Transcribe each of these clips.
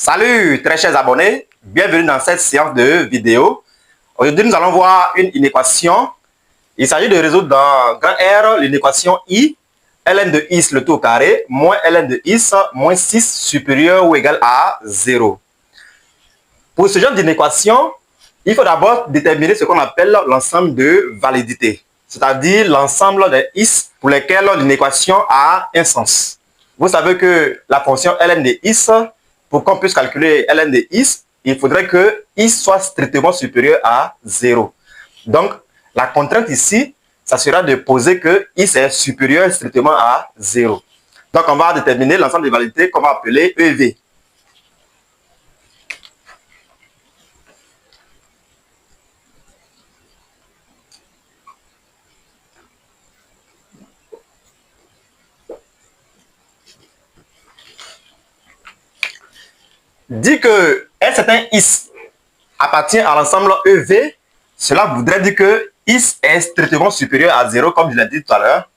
Salut très chers abonnés, bienvenue dans cette séance de vidéo. Aujourd'hui nous allons voir une inéquation. Il s'agit de résoudre dans grand R l'inéquation I, ln de is le tout au carré, moins ln de is moins 6 supérieur ou égal à 0. Pour ce genre d'inéquation, il faut d'abord déterminer ce qu'on appelle l'ensemble de validité, c'est-à-dire l'ensemble des is pour lesquels l'inéquation a un sens. Vous savez que la fonction ln de is, pour qu'on puisse calculer ln de is, il faudrait que is soit strictement supérieur à 0. Donc, la contrainte ici, ça sera de poser que is est supérieur strictement à 0. Donc, on va déterminer l'ensemble des validités qu'on va appeler EV. Dit que un certain is appartient à l'ensemble EV, cela voudrait dire que is est strictement supérieur à 0, comme je l'ai dit tout à l'heure.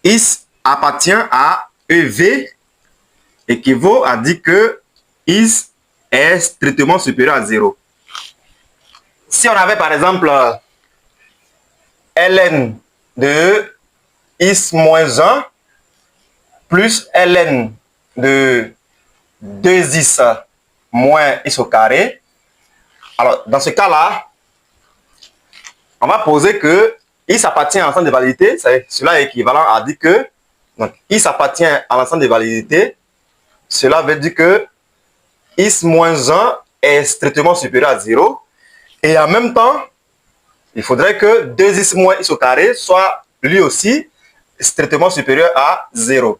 Is appartient à EV équivaut à dire que is est strictement supérieur à 0. Si on avait par exemple ln de is moins 1 plus ln de 2is moins is au carré. Alors, dans ce cas-là, on va poser que is appartient à l'ensemble des validités. Cela est équivalent à dire que donc, is appartient à l'ensemble des validités. Cela veut dire que is moins 1 est strictement supérieur à 0. Et en même temps, il faudrait que 2is moins is au carré soit lui aussi strictement supérieur à 0.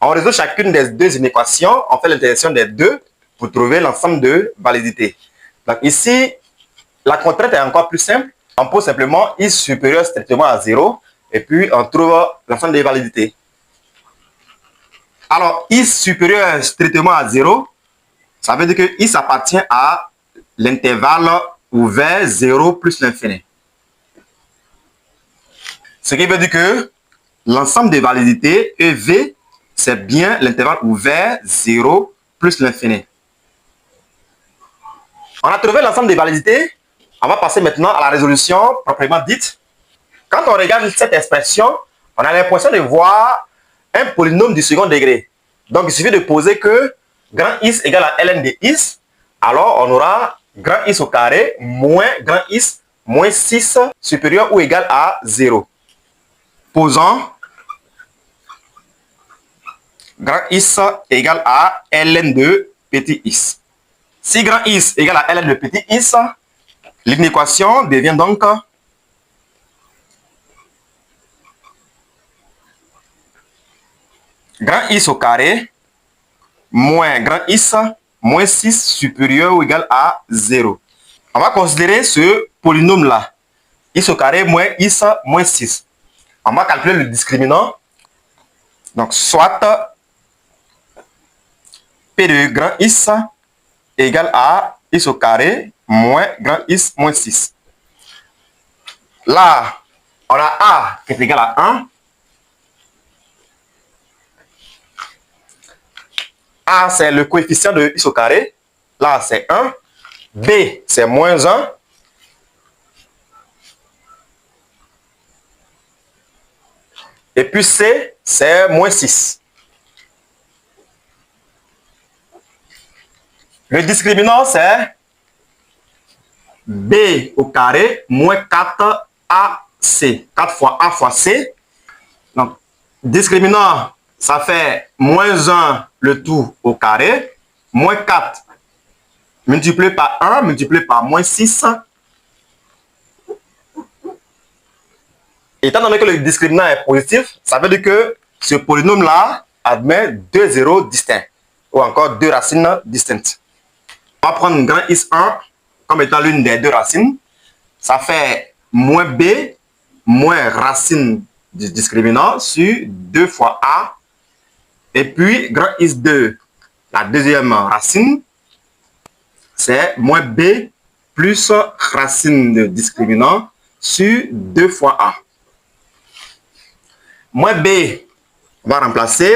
On résout chacune des deux inéquations, on fait l'intersection des deux pour trouver l'ensemble de validités. Donc ici, la contrainte est encore plus simple. On pose simplement is supérieur strictement à 0 et puis on trouve l'ensemble des validités. Alors, is supérieur strictement à 0, ça veut dire que is appartient à l'intervalle ouvert 0 plus l'infini. Ce qui veut dire que l'ensemble des validités EV, c'est bien l'intervalle ouvert 0 plus l'infini. On a trouvé l'ensemble des validités. On va passer maintenant à la résolution proprement dite. Quand on regarde cette expression, on a l'impression de voir un polynôme du second degré. Donc, il suffit de poser que grand is égale à ln de is. Alors, on aura grand is au carré moins grand is moins 6 supérieur ou égal à 0. Posons grand is égale à ln de petit is. Si grand is égale à ln de petit is, l'inéquation devient donc grand is au carré moins grand is moins 6 supérieur ou égal à 0. On va considérer ce polynôme-là. Is au carré moins is moins 6. On va calculer le discriminant. Donc, soit P de grand is égale à is au carré moins grand is moins 6. Là, on a A qui est égal à 1. A, c'est le coefficient de is au carré. Là, c'est 1. B, c'est moins 1. Et puis C, c'est moins 6. Le discriminant, c'est B au carré moins 4AC. 4 fois A fois C. Donc, discriminant, ça fait moins 1 le tout au carré. Moins 4 multiplié par 1 multiplié par moins 6. Étant donné que le discriminant est positif, ça veut dire que ce polynôme-là admet deux zéros distincts ou encore deux racines distinctes. On va prendre grand is1 comme étant l'une des deux racines. Ça fait moins b moins racine du discriminant sur 2 fois a. Et puis grand is2, la deuxième racine, c'est moins b plus racine de discriminant sur 2 fois a. Moins b, on va remplacer.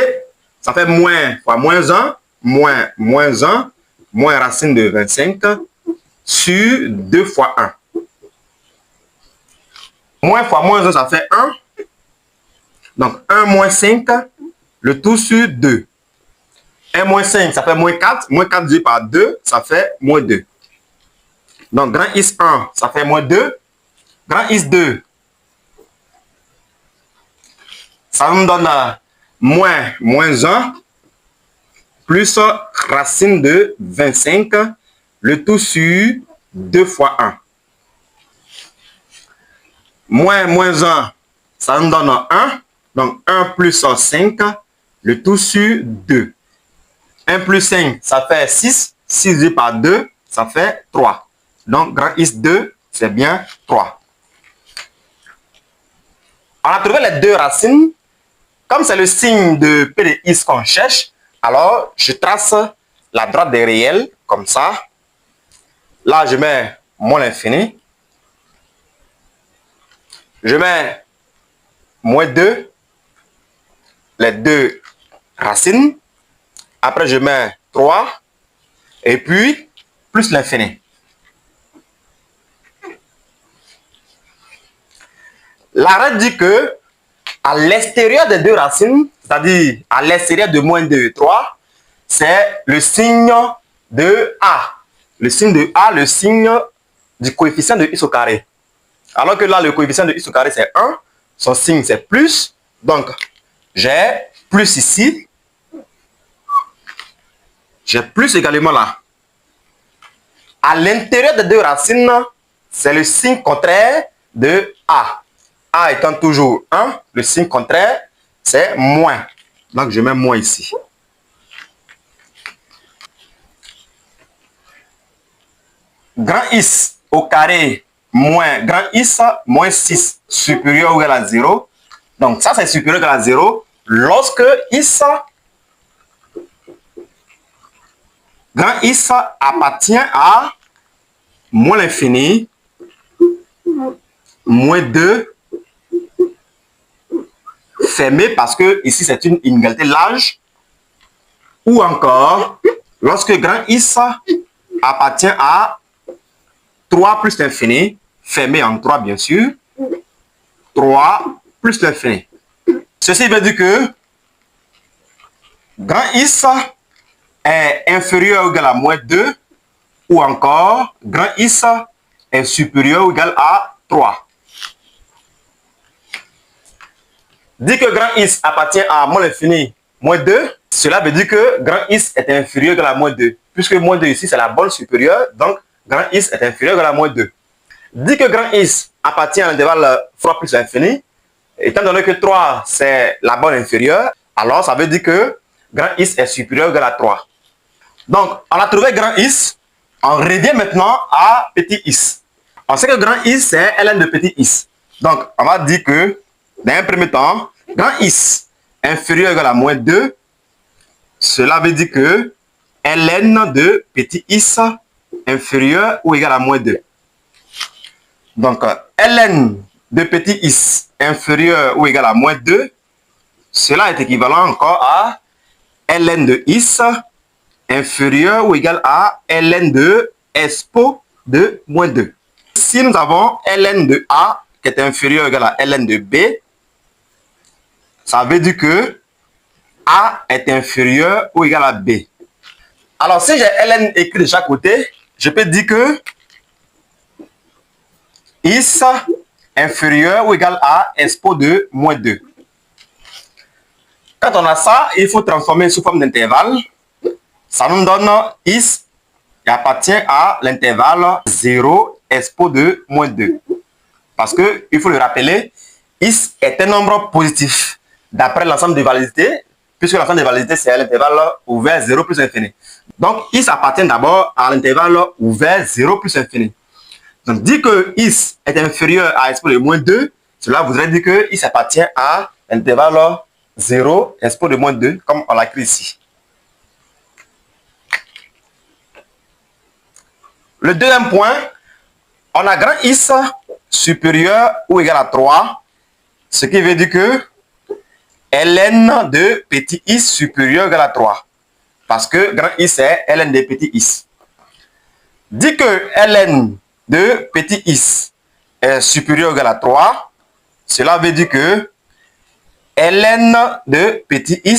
Ça fait moins fois moins 1, moins 1, moins racine de 25 sur 2 fois 1. Moins fois moins 1, ça fait 1. Donc 1 moins 5, le tout sur 2. 1 moins 5, ça fait moins 4. Moins 4 divisé par 2, ça fait moins 2. Donc grand X 1, ça fait moins 2. Grand X 2, ça nous donne moins 1 plus racine de 25, le tout sur 2 fois 1. Moins 1, ça nous donne 1. Donc 1 plus 5, le tout sur 2. 1 plus 5, ça fait 6. 6 divisé par 2, ça fait 3. Donc grand X2, c'est bien 3. On a trouvé les deux racines. Comme c'est le signe de P de X qu'on cherche, alors je trace la droite des réels, comme ça. Là, je mets moins l'infini. Je mets moins 2, les deux racines. Après, je mets 3, et puis plus l'infini. La règle dit que à l'extérieur des deux racines, c'est-à-dire à l'extérieur de moins 2 et 3, c'est le signe de A. Le signe de A, le signe du coefficient de x au carré. Alors que là, le coefficient de x au carré, c'est 1. Son signe, c'est plus. Donc, j'ai plus ici. J'ai plus également là. À l'intérieur des deux racines, c'est le signe contraire de A. A étant toujours 1, le signe contraire, c'est moins. Donc, je mets moins ici. Grand X au carré moins grand X moins 6 supérieur ou égal à 0. Donc, ça, c'est supérieur ou égal à 0 lorsque X, grand X appartient à moins l'infini, moins 2, fermé parce que ici c'est une inégalité large, ou encore lorsque grand X appartient à 3 plus l'infini, fermé en 3 bien sûr, 3 plus l'infini. Ceci veut dire que grand X est inférieur ou égal à moins 2, ou encore grand X est supérieur ou égal à 3. Dit que grand X appartient à moins l'infini, moins 2, cela veut dire que grand X est inférieur ou égal à moins 2. Puisque moins 2 ici, c'est la borne supérieure, donc grand X est inférieur ou égal à moins 2. Dit que grand X appartient à l'intervalle 3 plus l'infini, étant donné que 3, c'est la borne inférieure, alors ça veut dire que grand X est supérieur ou égal à 3. Donc, on a trouvé grand X, on revient maintenant à petit x. On sait que grand X, c'est ln de petit x. Donc, on va dire que, dans un premier temps, grand X inférieur ou égal à moins 2, cela veut dire que ln de petit x inférieur ou égal à moins 2. Donc, ln de petit x inférieur ou égal à moins 2, cela est équivalent encore à ln de x inférieur ou égal à ln de expo de moins 2. Si nous avons ln de A qui est inférieur ou égal à ln de B, ça veut dire que A est inférieur ou égal à B. Alors, si j'ai ln écrit de chaque côté, je peux dire que x inférieur ou égal à expo de moins 2. Quand on a ça, il faut transformer sous forme d'intervalle. Ça nous donne x qui appartient à l'intervalle 0 expo de moins 2. Parce que, il faut le rappeler, x est un nombre positif d'après l'ensemble des validités, puisque l'ensemble des validités, c'est l'intervalle ouvert 0 plus infini. Donc, x appartient d'abord à l'intervalle ouvert 0 plus infini. Donc, dire que x est inférieur à expo de moins 2, cela voudrait dire que x appartient à l'intervalle 0 expo de moins 2, comme on l'a écrit ici. Le deuxième point, on a grand X supérieur ou égal à 3, ce qui veut dire que ln de petit I supérieur égal à 3. Parce que grand I, c'est ln de petit I. Dit que ln de petit I est supérieur ou égal à 3, cela veut dire que ln de petit I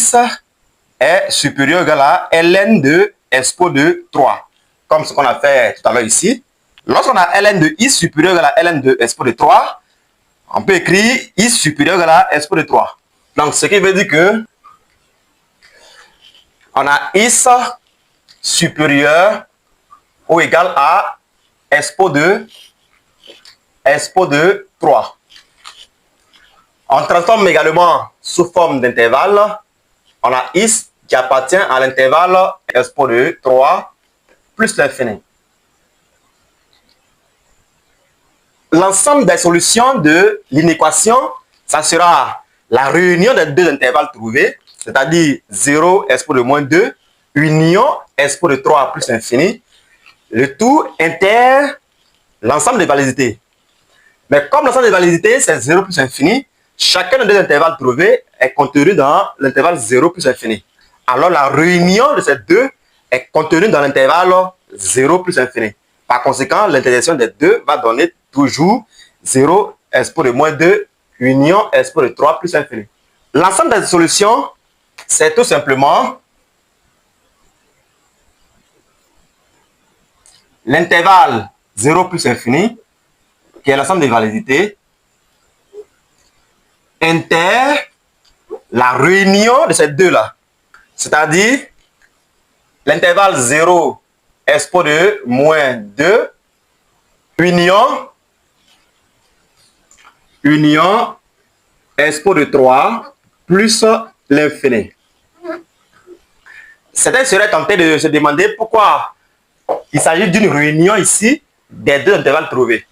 est supérieur ou égal à ln de expo de 3. Comme ce qu'on a fait tout à l'heure ici. Lorsqu'on a ln de I supérieur ou égal à ln de expo de 3, on peut écrire I supérieur ou égal à expo de 3. Donc, ce qui veut dire que on a Is supérieur ou égal à expo de 3. On transforme également sous forme d'intervalle. On a Is qui appartient à l'intervalle expo de 3 plus l'infini. L'ensemble des solutions de l'inéquation, ça sera la réunion des deux intervalles trouvés, c'est-à-dire 0 expo de moins 2, union expo de 3 plus infini, le tout inter l'ensemble des validité. Mais comme l'ensemble des validité, c'est 0 plus infini, chacun des deux intervalles trouvés est contenu dans l'intervalle 0 plus infini. Alors la réunion de ces deux est contenue dans l'intervalle 0 plus infini. Par conséquent, l'intersection des deux va donner toujours 0 expo de moins 2, union expo de 3 plus infini. L'ensemble des solutions, c'est tout simplement l'intervalle 0 plus infini, qui est l'ensemble des validités, inter la réunion de ces deux-là. C'est-à-dire l'intervalle 0 expo de moins 2, union expo de 3 plus l'infini. Certains seraient tentés de se demander pourquoi il s'agit d'une réunion ici des deux intervalles trouvés.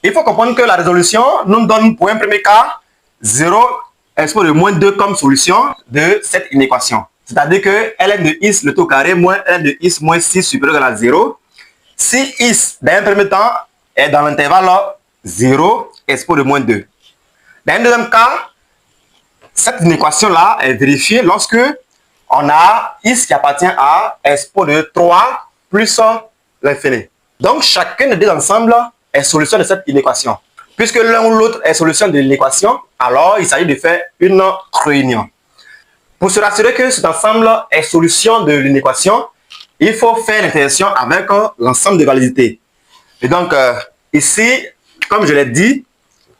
Il faut comprendre que la résolution nous donne pour un premier cas 0 expo de moins 2 comme solution de cette inéquation. C'est-à-dire que ln de Is le tout carré moins ln de Is moins 6 supérieur à 0. Si Is, dans un premier temps, est dans l'intervalle 0 expo de moins 2. Dans un deuxième cas, cette inéquation-là est vérifiée lorsque on a Is qui appartient à expo de 3 plus l'infini. Donc, chacun des deux ensembles est solution de cette inéquation. Puisque l'un ou l'autre est solution de l'équation, alors il s'agit de faire une réunion. Pour se rassurer que cet ensemble est solution de l'inéquation, il faut faire l'intersection avec l'ensemble des validités. Et donc, ici, comme je l'ai dit,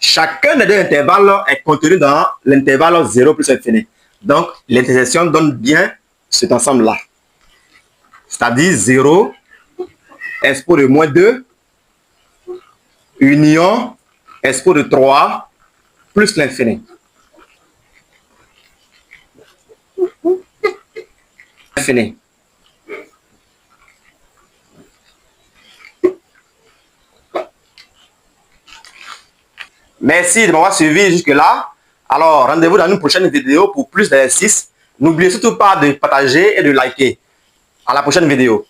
chacun des deux intervalles est contenu dans l'intervalle 0 plus infini. Donc, l'intersection donne bien cet ensemble-là. C'est-à-dire 0, expo de moins 2, union, expo de 3, plus l'infini. Infini. Merci de m'avoir suivi jusque-là. Alors, rendez-vous dans une prochaine vidéo pour plus d'exercices. N'oubliez surtout pas de partager et de liker. À la prochaine vidéo.